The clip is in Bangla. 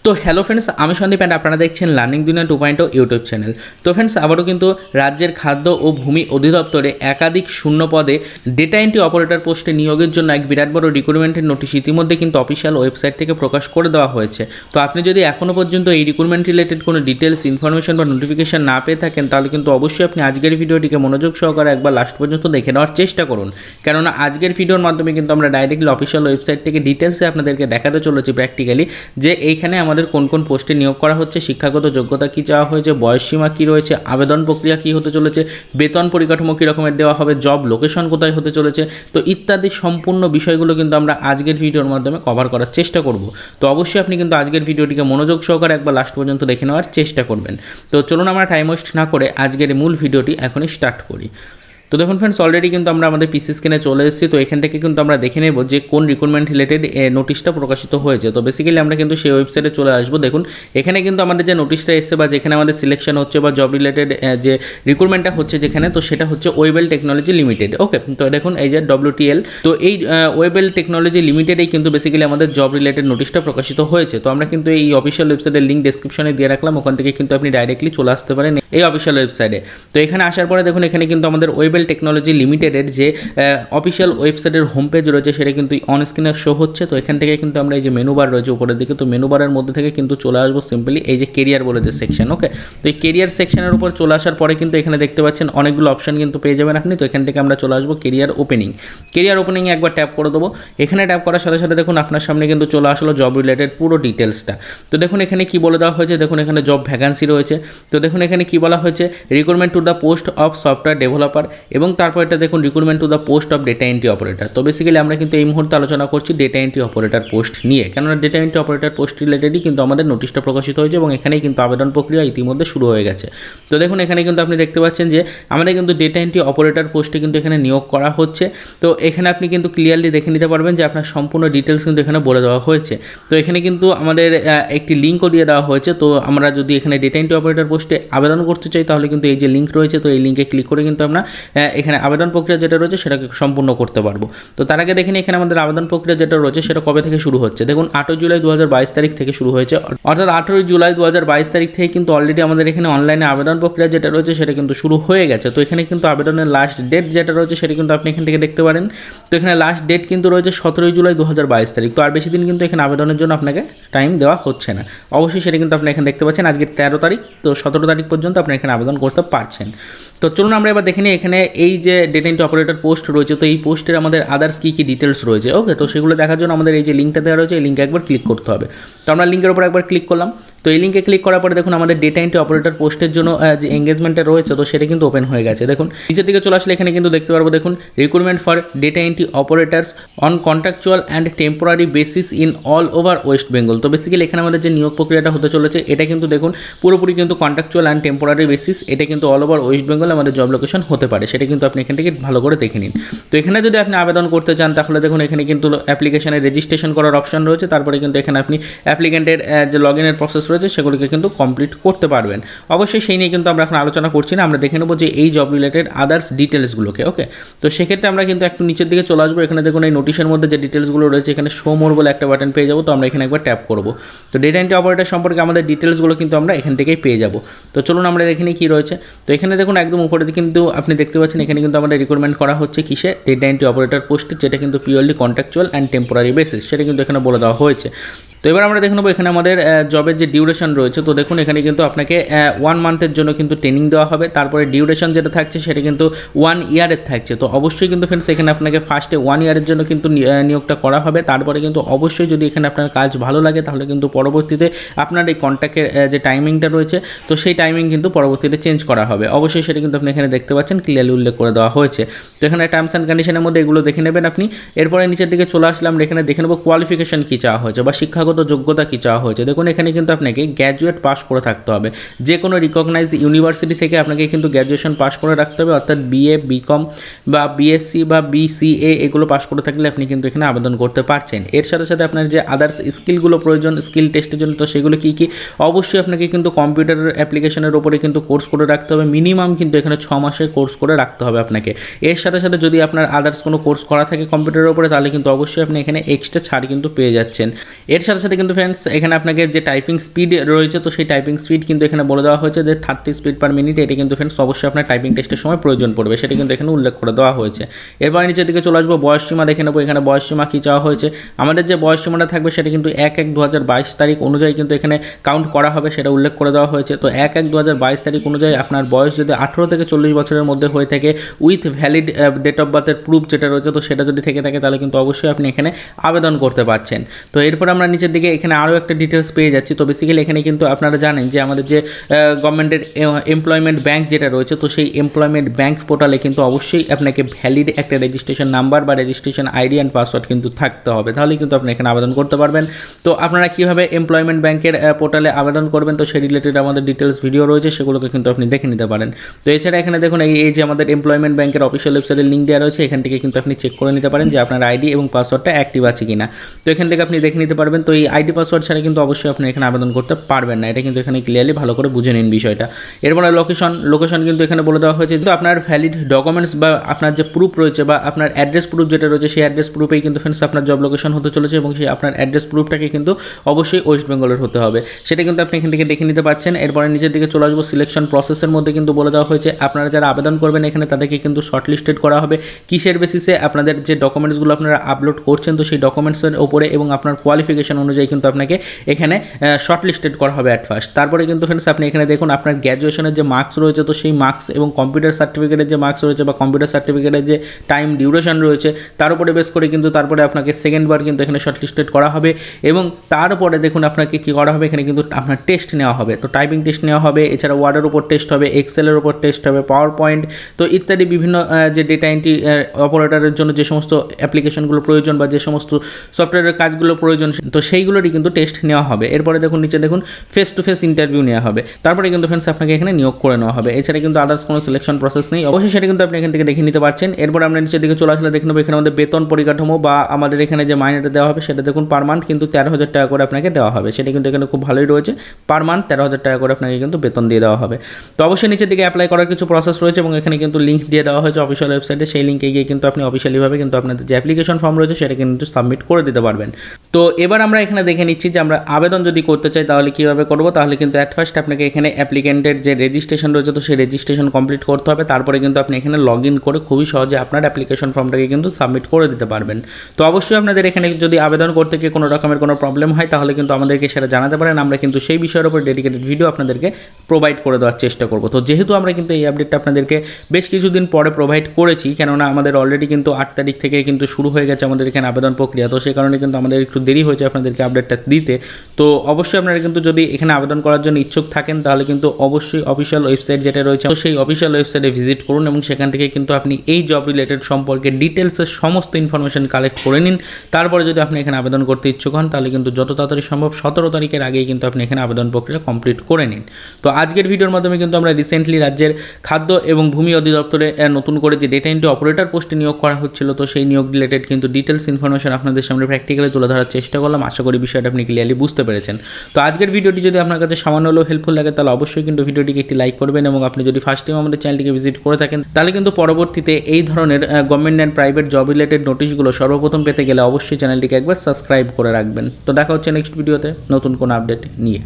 তো হ্যালো ফ্রেন্ডস, আমি সন্দীপ অ্যান্ড আপনারা দেখছেন লার্নিং দুনিয়া 2.0 ইউটিউব চ্যানেল। তো ফ্রেন্ডস, আবারও কিন্তু রাজ্যের খাদ্য ও ভূমি অধিদপ্তরে একাধিক শূন্য পদে ডেটা এন্ট্রি অপারেটর পোস্টে নিয়োগের জন্য এক বিরাট বড় রিক্রুটমেন্টের নোটিশ ইতিমধ্যে কিন্তু অফিসিয়াল ওয়েবসাইট থেকে প্রকাশ করে দেওয়া হয়েছে। তো আপনি যদি এখনও পর্যন্ত এই রিক্রুটমেন্ট রিলেটেড কোনো ডিটেলস ইনফরমেশন বা নোটিফিকেশন না পেয়ে থাকেন, তাহলে কিন্তু অবশ্যই আপনি আজকের ভিডিওটিকে মনোযোগ সহকারে একবার লাস্ট পর্যন্ত দেখে নেওয়ার চেষ্টা করুন। কেননা আজকের ভিডিওর মাধ্যমে কিন্তু আমরা ডাইরেক্টলি অফিসিয়াল ওয়েবসাইট থেকে ডিটেলসে আপনাদেরকে দেখাতে চলেছি প্র্যাকটিক্যালি যে এইখানে আমাদের কোন কোন পোস্টে নিয়োগ করা হচ্ছে, শিক্ষাগত যোগ্যতা কী চাওয়া হয়েছে, বয়সসীমা কী রয়েছে, আবেদন প্রক্রিয়া কী হতে চলেছে, বেতন পরিকাঠামো কী রকমের দেওয়া হবে, জব লোকেশন কোথায় হতে চলেছে, তো ইত্যাদি সম্পূর্ণ বিষয়গুলো কিন্তু আমরা আজকের ভিডিওর মাধ্যমে কভার করার চেষ্টা করব। তো অবশ্যই আপনি কিন্তু আজকের ভিডিওটিকে মনোযোগ সহকারে একবার লাস্ট পর্যন্ত দেখে নেওয়ার চেষ্টা করবেন। তো চলুন আমরা টাইম ওয়েস্ট না করে আজকের মূল ভিডিওটি এখনই স্টার্ট করি। তো দেখুন ফ্রেন্ডস, অলরেডি কিন্তু আমরা আমাদের পিসি স্ক্রিনে চলে এসেছি। তো এখান থেকে কিন্তু আমরা দেখে নেব যে কোন রিক্রুটমেন্ট রিলেটেড নোটিশটা প্রকাশিত হয়েছে। তো বেসিক্যালি আমরা কিন্তু সেই ওয়েবসাইটে চলে আসবো। দেখুন এখানে কিন্তু আমাদের যে নোটিশটা এসছে বা যেখানে আমাদের সিলেকশন হচ্ছে বা জব রিলেটেড যে রিক্রুটমেন্টটা হচ্ছে যেখানে, তো সেটা হচ্ছে ওয়েবেল টেকনোলজি লিমিটেড। ওকে, তো দেখুন এই যে WTL, তো এই ওয়েবেল টেকনোলজি লিমিটেডেই কিন্তু বেসিক্যালি আমাদের জব রিলেটেড নোটিশটা প্রকাশিত হয়েছে। তো আমরা কিন্তু এই অফিসিয়াল ওয়েবসাইটের লিঙ্ক ডেসক্রিপশনে দিয়ে রাখলাম, ওখান থেকে কিন্তু আপনি ডাইরেক্টলি চলে আসতে পারেন এই অফিসিয়াল ওয়েবসাইটে। তো এখানে আসার পরে দেখুন এখানে কিন্তু আমাদের ওয়েবেল টেকনোলজি লিমিটেডের যে অফিসিয়াল ওয়েবসাইটের হোম পেজ রয়েছে সেটা কিন্তু অন স্ক্রিনে শো হচ্ছে। তো এখান থেকে কিন্তু আমরা এই যে মেনু বার রয়েছে উপরের দিকে, তো মেনু বারের মধ্যে থেকে কিন্তু চলে আসবো সিম্পলি এই যে কেরিয়ার বলে যে সেকশন। ওকে, তো এই কেরিয়ার সেকশনের উপর চলে আসার পরে কিন্তু এখানে দেখতে পাচ্ছেন অনেকগুলো অপশন কিন্তু পেয়ে যাবেন আপনি। তো এখান থেকে আমরা চলে আসবো কেরিয়ার ওপেনিংয়ে একবার ট্যাপ করে দেবো। এখানে ট্যাপ করার সাথে সাথে দেখুন আপনার সামনে কিন্তু চলে আসলো জব রিলেটেড পুরো ডিটেলসটা। তো দেখুন এখানে কি বলে দেওয়া হয়েছে, দেখুন এখানে জব ভ্যাকান্সি রয়েছে। তো দেখুন এখানে কি বলা হয়েছে, recruitment to the post of software developer, এবং তারপর এটা দেখুন recruitment to the post of data entry operator. তো বেসিক্যালি আমরা কিন্তু এই মুহূর্তে আলোচনা করছি ডেটা এন্ট্রি অপারেটর পোস্ট নিয়ে, কেননা ডেটা এন্ট্রি অপারেটর পোস্ট রিলেটেডই কিন্তু আমাদের নোটিশটা প্রকাশিত হয়েছে এবং এখানেই কিন্তু আবেদন প্রক্রিয়া ইতিমধ্যে শুরু হয়ে গেছে। তো দেখুন এখানে কিন্তু আপনি দেখতে পাচ্ছেন যে আমাদের কিন্তু ডেটা এন্ট্রি অপারেটর পোস্টে কিন্তু এখানে নিয়োগ করা হচ্ছে। তো এখানে আপনি কিন্তু ক্লিয়ারলি দেখে নিতে পারবেন যে আপনার সম্পূর্ণ ডিটেলস কিন্তু এখানে বলে দেওয়া হয়েছে। তো এখানে কিন্তু আমাদের একটি লিঙ্কও দিয়ে দেওয়া হয়েছে। তো আমরা যদি এখানে ডেটা এন্ট্রি অপারেটর পোস্টে আবেদন করতে চাই তাহলে কিন্তু এই যে লিঙ্ক রয়েছে, তো এই লিঙ্কে ক্লিক করে কিন্তু আমরা এখানে আবেদন প্রক্রিয়া যেটা রয়েছে সেটাকে সম্পূর্ণ করতে পারবো। তো তার আগে দেখেন এখানে আমাদের আবেদন প্রক্রিয়া যেটা রয়েছে সেটা কবে থেকে শুরু হচ্ছে। দেখুন 8 জুলাই 2022 তারিখ থেকে শুরু হয়েছে, অর্থাৎ 18 জুলাই 2022 তারিখ থেকে কিন্তু অলরেডি আমাদের এখানে অনলাইনে আবেদন প্রক্রিয়া যেটা রয়েছে সেটা কিন্তু শুরু হয়ে গেছে। তো এখানে কিন্তু আবেদনের লাস্ট ডেট যেটা রয়েছে সেটা কিন্তু আপনি এখান থেকে দেখতে পারেন। তো এখানে লাস্ট ডেট কিন্তু রয়েছে 17 জুলাই 2022 তারিখ। তো আর বেশি দিন কিন্তু এখানে আবেদনের জন্য আপনাকে টাইম দেওয়া হচ্ছে না। অবশ্যই সেটা কিন্তু আপনি এখানে দেখতে পাচ্ছেন আজকে 13 তারিখ, তো 17 তারিখ পর্যন্ত আপনি এখানে আবেদন করতে পারছেন। তো চলুন আমরা এবার দেখে নিই এখানে এই যে ডেটা এন্ট্রি অপারেটর পোস্ট রয়েছে, তো এই পোস্টের আমাদের আদার্স কী কী ডিটেলস রয়েছে। ওকে, তো সেগুলো দেখার জন্য আমাদের এই যে লিঙ্কটা দেওয়া রয়েছে এই লিঙ্কে একবার ক্লিক করতে হবে। তো আমরা লিঙ্কের উপর একবার ক্লিক করলাম। তো এই লিঙ্কে ক্লিক করার পরে দেখুন আমাদের ডেটা এন্ট্রি অপারেটর পোস্টের জন্য যে এঙ্গেজমেন্টটা রয়েছে তো সেটা কিন্তু ওপেন হয়ে গেছে। দেখুন নিচের দিকে চলে আসলে এখানে কিন্তু দেখতে পারবো, দেখুন recruitment for data entry operators on contractual and temporary basis in all over West Bengal. তো বেসিক্যালি এখানে আমাদের যে নিয়োগ প্রক্রিয়াটা হতে চলেছে এটা কিন্তু দেখুন পুরোপুরি কিন্তু কন্ট্রাকচুয়াল অ্যান্ড টেম্পোরারি বেসিস, এটা কিন্তু অল ওভার ওয়েস্ট বেঙ্গল আমাদের জব লোকেশন হতে পারে, সেটা কিন্তু আপনি এখান থেকে ভালো করে দেখে নিন। তো এখানে যদি আপনি আবেদন করতে চান তাহলে দেখুন এখানে কিন্তু অ্যাপ্লিকেশনে রেজিস্ট্রেশন করার অপশন রয়েছে, তারপরে কিন্তু এখানে আপনি অ্যাপ্লিকেন্টের যে লগ ইনের প্রসেস রয়েছে সেগুলোকে কিন্তু কমপ্লিট করতে পারবেন। অবশ্যই সেই নিয়ে কিন্তু আমরা এখন আলোচনা করছি না, আমরা দেখে নেবো যে এই জব রিলেটেড আদার্স ডিটেলসগুলোকে। ওকে, তো সেক্ষেত্রে আমরা কিন্তু একটু নিচের দিকে চলে আসবো। এখানে দেখুন এই নোটিশের মধ্যে যে ডিটেলসগুলো রয়েছে এখানে শো মোর বলে একটা বাটন পেয়ে যাবো। তো আমরা এখানে একবার ট্যাপ করবো। তো ডেটা এন্ট্রি অপারেটর সম্পর্কে আমাদের ডিটেলসগুলো কিন্তু আমরা এখান থেকেই পেয়ে যাবো। তো চলুন আমরা দেখে নিই কী রয়েছে। তো এখানে দেখুন একদম উপরে কিন্তু আপনি দেখতে পাচ্ছেন এখানে কিন্তু আমাদের রিক্রুটমেন্ট করা হচ্ছে কিসে, ডেটা এন্ট্রি অপারেটর পোস্টে, যেটা কিন্তু purely contractual and temporary basis, সেটা কিন্তু এখানে বলে দেওয়া হয়েছে। তো এবার আমরা দেখে নেবো এখানে আমাদের জবের যে ডিউরেশন রয়েছে। তো দেখুন এখানে কিন্তু আপনাকে 1 মান্থের জন্য কিন্তু ট্রেনিং দেওয়া হবে, তারপরে ডিউরেশন যেটা থাকছে সেটা কিন্তু 1 ইয়ারের থাকছে। তো অবশ্যই কিন্তু ফ্রেন্ডস এখানে আপনাকে ফার্স্টে 1 ইয়ারের জন্য কিন্তু নিয়োগটা করা হবে, তারপরে কিন্তু অবশ্যই যদি এখানে আপনার কাজ ভালো লাগে তাহলে কিন্তু পরবর্তীতে আপনার এই কন্ট্রাক্টের যে টাইমিংটা রয়েছে তো সেই টাইমিং কিন্তু পরবর্তীতে চেঞ্জ করা হবে। অবশ্যই সেটা কিন্তু আপনি এখানে দেখতে পাচ্ছেন ক্লিয়ারলি উল্লেখ করে দেওয়া হয়েছে। তো এখানে টার্মস অ্যান্ড কন্ডিশনের মধ্যে এগুলো দেখে নেবেন আপনি। এরপরে নিচের দিকে চলে আসলাম, এখানে দেখে নেবো কোয়ালিফিকেশন কী চাওয়া হয়েছে বা শিক্ষাগত যোগ্যতা কী চাওয়া হয়েছে। দেখুন এখানে কিন্তু আপনাকে গ্র্যাজুয়েট পাস করে থাকতে হবে, যে কোনো রিকগনাইজ ইউনিভার্সিটি থেকে আপনাকে কিন্তু গ্র্যাজুয়েশন পাস করে রাখতে হবে, অর্থাৎ BA BCom বা BSc বা BCA এগুলো পাস করে থাকলে আপনি কিন্তু এখানে আবেদন করতে পারছেন। এর সাথে সাথে আপনার যে আদার্স স্কিলগুলো প্রয়োজন স্কিল টেস্টের জন্য, তো সেগুলো কী কী, অবশ্যই আপনাকে কিন্তু কম্পিউটার অ্যাপ্লিকেশনের উপরে কিন্তু কোর্স করে রাখতে হবে, মিনিমাম কিন্তু এখানে 6 মাসের কোর্স করে রাখতে হবে আপনাকে। এর সাথে সাথে যদি আপনার আদার্স কোনো কোর্স করা থাকে কম্পিউটারের উপরে তাহলে কিন্তু অবশ্যই আপনি এখানে এক্সট্রা ছাড় কিন্তু পেয়ে যাচ্ছেন। এর সাথে সাথে সাথে কিন্তু ফ্রেন্ডস এখানে আপনাকে যে টাইপিং স্পিড রয়েছে তো সেই টাইপিং স্পিড কিন্তু এখানে বলে দেওয়া হয়েছে যে 30 স্পিড পার মিনিট। এটি কিন্তু ফ্রেন্ডস অবশ্যই আপনার টাইপিং টেস্টের সময় প্রয়োজন পড়বে, সেটা কিন্তু এখানে উল্লেখ করে দেওয়া হয়েছে। এরপর নিচের দিকে চলে আসবো, বয়সসীমা দেখে নেবো। এখানে বয়সসীমা কী চাওয়া হয়েছে, আমাদের যে বয়সসীমাটা থাকবে সেটা কিন্তু 1/1/2022 তারিখ অনুযায়ী কিন্তু এখানে কাউন্ট করা হবে, সেটা উল্লেখ করে দেওয়া হয়েছে। তো 1/1/2022 তারিখ অনুযায়ী আপনার বয়স যদি 18 থেকে 40 বছরের মধ্যে হয়ে থাকে উইথ ভ্যালিড ডেট অফ বার্থের প্রুফ যেটা রয়েছে, তো সেটা যদি থেকে থাকে তাহলে কিন্তু অবশ্যই আপনি এখানে আবেদন করতে পারছেন। তো এরপর আমরা নিচের দিকে এখানে আরও একটা ডিটেলস পেয়ে যাচ্ছি। তো বেসিক্যালি এখানে কিন্তু আপনারা জানেন যে আমাদের যে গভর্নমেন্টের এমপ্লয়মেন্ট ব্যাংক যেটা রয়েছে, তো সেই এমপ্লয়মেন্ট ব্যাংক পোর্টালে কিন্তু অবশ্যই আপনাকে ভ্যালিড একটা রেজিস্ট্রেশন নাম্বার বা রেজিস্ট্রেশন আইডি অ্যান্ড পাসওয়ার্ড কিন্তু থাকতে হবে, তাহলে কিন্তু আপনি এখানে আবেদন করতে পারবেন। তো আপনারা কীভাবে এমপ্লয়মেন্ট ব্যাংকের পোর্টালে আবেদন করবেন, তো সেই রিলেটেড আমাদের ডিটেলস ভিডিও রয়েছে, সেগুলোকে কিন্তু আপনি দেখে নিতে পারেন। তো এছাড়া এখানে দেখুন এই যে আমাদের এমপ্লয়মেন্ট ব্যাংকের অফিসিয়াল ওয়েবসাইটের লিঙ্ক দেওয়া রয়েছে, এখান থেকে কিন্তু আপনি চেক করে নিতে পারেন যে আপনার আইডি এবং পাসওয়ার্ডটা অ্যাক্টিভ আছে কিনা। তো এখান থেকে আপনি দেখে নিতে পারবেন। তো এই আইডি পাসওয়ার্ড ছাড়া কিন্তু অবশ্যই আপনি এখানে আবেদন করতে পারবেন না, এটা কিন্তু এখানে ক্লিয়ারলি ভালো করে বুঝে নিন বিষয়টা। এরপরে লোকেশন কিন্তু এখানে বলে দেওয়া হয়েছে যে আপনার ভ্যালিড ডকুমেন্টস বা আপনার যে প্রুফ রয়েছে বা আপনার অ্যাড্রেস প্রুফ যেটা রয়েছে, সেই অ্যাড্রেস প্রুফেই কিন্তু ফ্রেন্ডস আপনার জব লোকেশন হতে চলেছে এবং সেই আপনার অ্যাড্রেস প্রুফটাকে কিন্তু অবশ্যই ওয়েস্ট বেঙ্গলের হতে হবে, সেটা কিন্তু আপনি এখান থেকে দেখে নিতে পারছেন। এরপরে নিচের দিকে চলে আসবো, সিলেকশন প্রসেসের মধ্যে কিন্তু বলে দেওয়া হয়েছে আপনারা যারা আবেদন করবেন এখানে তাদেরকে কিন্তু শর্টলিস্টেড করা হবে কিসের বেসিসে, আপনাদের যে ডকুমেন্টসগুলো আপনারা আপলোড করছেন তো সেই ডকুমেন্টসের ওপরে এবং আপনার কোয়ালিফিকেশন অনুযায়ী কিন্তু আপনাকে এখানে শর্টলিস্টেড করা হবে অ্যাট ফার্স্ট। তারপরে কিন্তু ফ্রেন্ডস আপনি এখানে দেখুন আপনার গ্র্যাজুয়েশনের যে মার্কস রয়েছে, তো সেই মার্কস এবং কম্পিউটার সার্টিফিকেটের যে মার্কস রয়েছে বা কম্পিউটার সার্টিফিকেটের যে টাইম ডিউরেশন রয়েছে তার উপরে বেস করে কিন্তু তারপরে আপনাকে সেকেন্ডবার কিন্তু এখানে শর্টলিস্টেড করা হবে এবং তারপরে দেখুন আপনাকে কী করা হবে, এখানে কিন্তু আপনার টেস্ট নেওয়া হবে। তো টাইপিং টেস্ট নেওয়া হবে, এছাড়া ওয়ার্ডের উপর টেস্ট হবে, এক্সেলের উপর টেস্ট হবে, পাওয়ার পয়েন্ট তো ইত্যাদি বিভিন্ন যে ডেটা এন্ট্রি অপারেটরের জন্য যে সমস্ত অ্যাপ্লিকেশনগুলো প্রয়োজন বা যে সমস্ত সফটওয়্যারের কাজগুলো প্রয়োজন, তো সেইগুলোরই কিন্তু টেস্ট নেওয়া হবে। এরপরে দেখুন নিচে দেখুন ফেস টু ফেস ইন্টারভিউ নেওয়া হবে, তারপরে কিন্তু ফ্রেন্ডস আপনাকে এখানে নিয়োগ করে নেওয়া হবে। এছাড়া কিন্তু আদার্স কোনো সিলেকশন প্রসেস নেই, অবশ্যই সেটা কিন্তু আপনি এখান থেকে দেখে নিতে পারছেন। এরপর আমরা নিচের দিকে চলে আসলে দেখে নেবো এখানে আমাদের বেতন পরিকাঠামো বা আমাদের এখানে যে মাইনেটা দেওয়া হবে সেটা দেখুন পার মান্থ কিন্তু 13,000 টাকা করে আপনাকে দেওয়া হবে, সেটা কিন্তু এখানে খুব ভালোই রয়েছে। পার মান্থ 13,000 টাকা করে আপনাকে কিন্তু বেতন দিয়ে দেওয়া হবে। তো অবশ্যই নিচের দিকে অ্যাপ্লাই করার কিছু প্রসেস রয়েছে এবং এখানে কিন্তু লিঙ্ক দিয়ে দেওয়া হয়েছে অফিসিয়াল ওয়েবসাইটে, সেই লিঙ্কে গিয়ে কিন্তু আপনি অফিসিয়ালিভাবে কিন্তু আপনাদের যে অ্যাপ্লিকেশন ফর্ম রয়েছে সেটা কিন্তু সাবমিট করে দিতে পারবেন। তো এবার আমরা এখানে দেখে নিচ্ছি যে আমরা আবেদন যদি করতে চাই তাহলে কীভাবে করবো। তাহলে কিন্তু অ্যাট ফার্স্ট আপনাকে এখানে অ্যাপ্লিকেন্টের যে রেজিস্ট্রেশন রয়েছে তো সেই রেজিস্ট্রেশন কমপ্লিট করতে হবে, তারপরে কিন্তু আপনি এখানে লগ ইন করে খুবই সহজে আপনার অ্যাপ্লিকেশন ফর্মটাকে কিন্তু সাবমিট করে দিতে পারবেন। তো অবশ্যই আপনাদের এখানে যদি আবেদন করতে গিয়ে কোনো রকমের কোনো প্রবলেম হয় তাহলে কিন্তু আমাদেরকে সেটা জানাতে পারেন, আমরা কিন্তু সেই বিষয়ের উপর ডেডিকেটেড ভিডিও আপনাদেরকে প্রোভাইড করে দেওয়ার চেষ্টা করব। তো যেহেতু আমরা কিন্তু এই আপডেটটা আপনাদেরকে বেশ কিছুদিন পরে প্রোভাইড করেছি, কেননা আমাদের অলরেডি কিন্তু 8 তারিখ থেকে কিন্তু শুরু হয়ে গেছে আমাদের এখানে আবেদন প্রক্রিয়া, তো সেই কারণে কিন্তু আমাদের একটু দেরি হয়েছে আপনাদেরকে আপডেটটা দিতে। তো অবশ্যই আপনারা কিন্তু যদি এখানে আবেদন করার জন্য ইচ্ছুক থাকেন তাহলে কিন্তু অবশ্যই অফিসিয়াল ওয়েবসাইট যেটা রয়েছে তো সেই অফিসিয়াল ওয়েবসাইটে ভিজিট করুন এবং সেখান থেকে কিন্তু আপনি এই জব রিলেটেড সম্পর্কে ডিটেলসের সমস্ত ইনফরমেশন কালেক্ট করে নিন। তারপরে যদি আপনি এখানে আবেদন করতে ইচ্ছুক হন তাহলে কিন্তু যত তাড়াতাড়ি সম্ভব 17 তারিখের আগেই কিন্তু আপনি এখানে আবেদন প্রক্রিয়া কমপ্লিট করে নিন। তো আজকের ভিডিওর মাধ্যমে কিন্তু আমরা রিসেন্টলি রাজ্যের খাদ্য এবং ভূমি অধিদপ্তরে নতুন করে যে ডেটা এন্ট্রি অপারেটর পোস্টে নিয়োগ করা হচ্ছিল তো সেই নিয়োগ রিলেটেড কিন্তু ডিটেলস ইনফরমেশন আপনাদের সামনে প্র্যাকটিক্যালি তুলে ধরার চেষ্টা করলাম। আশা করি বিষয়টা আপনি ক্লিয়ারলি বুঝতে পেরেছেন। তো আজকের ভিডিওটি যদি আপনার কাছে সামান্য হলেও হেল্পফুল লাগে তাহলে অবশ্যই কিন্তু ভিডিওটিকে একটি লাইক করবেন এবং আপনি যদি ফার্স্ট টাইম আমাদের চ্যানেলটিকে ভিজিট করে থাকেন তাহলে কিন্তু পরবর্তীতে এই ধরনের government and private job related নোটিশগুলো সর্বপ্রথম পেতে গেলে অবশ্যই চ্যানেলটিকে একবার সাবস্ক্রাইব করে রাখবেন। তো দেখা হচ্ছে নেক্সট ভিডিওতে নতুন কোনো আপডেট নিয়ে।